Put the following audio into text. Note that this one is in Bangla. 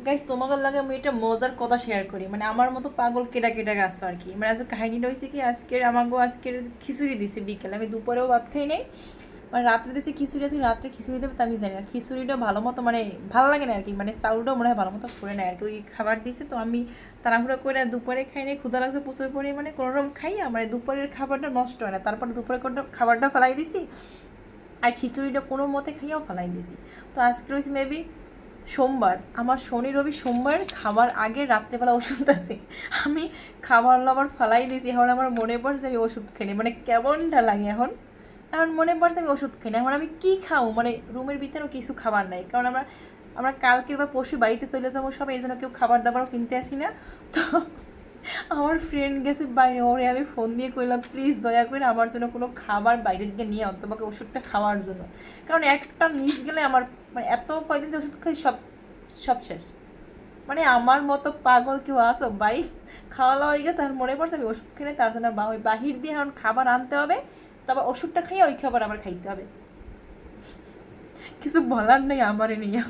গাইস তোমাদের লাগে আমি এটা মজার কথা শেয়ার করি, মানে আমার মতো পাগল কেটা কেটা গাছ আর কি। মানে আজকে কাহিনীটা হয়েছে কি, আজকের খিচুড়ি দিছে বিকেলে, আমি দুপুরেও ভাত খাই নাই, মানে রাত্রে দিয়েছে খিচুড়ি, আছে রাত্রে খিচুড়ি দেবে তো আমি জানি না, খিচুড়িটা ভালো মতো মানে ভালো লাগে না আর কি, মানে চাউলটাও মনে হয় ভালো মতো করে নেয় আর কি, ওই খাবার দিয়েছে তো আমি তাড়াহুড়ো করে দুপুরে খাই নাই, ক্ষুধা লাগছে প্রচুর পরিমাণে, কোনো রকম খাই, মানে দুপুরের খাবারটা নষ্ট হয় না, তারপরে দুপুরে খাবারটা ফেলাই দিছি আর খিচুড়িটা কোনো মতে খাইয়াও ফেলাই দিছি। তো আজকে রয়েছে মেবি সোমবার, আমার শনি রবি সোমবার খাবার আগে রাত্রেবেলা ওষুধ আছে, আমি খাবার লাবার ফালাই দিয়েছি, এখন আমার মনে পড়ছে আমি ওষুধ খাই, মানে কেমনটা লাগে এখন, এখন মনে পড়ছে আমি ওষুধ খাই না, এখন আমি কী খাও, মানে রুমের ভিতরেও কিছু খাবার নাই, কারণ আমরা আমরা কালকের বা পরশু বাড়িতে চলে যাবো সবাই, এই জন্য কেউ খাবার দাবারও কিনতে আসি না। তো আমার ফ্রেন্ড গেছে বাইরে, ওরে আমি ফোন দিয়ে কইলাম প্লিজ দয়া করে আমার জন্য কোনো খাবার বাইরে দিকে নিয়ে আন, তোমাকে ওষুধটা খাওয়ার জন্য, কারণ একটা মিস গেলে আমার মানে এত কয়দিন যে ওষুধ খাই সব সব শেষ। মানে আমার মতো পাগল কেউ আসো ভাই, খাওয়া দাওয়া হয়ে গেছে আর মনে পড়ছে আমি ওষুধ খেলে, তার জন্য ওই বাহির দিয়ে এখন খাবার আনতে হবে, তারপর ওষুধটা খাইয়ে ওই খাবার আবার খাইতে হবে, কিছু বলার নেই আমার নিয়ে।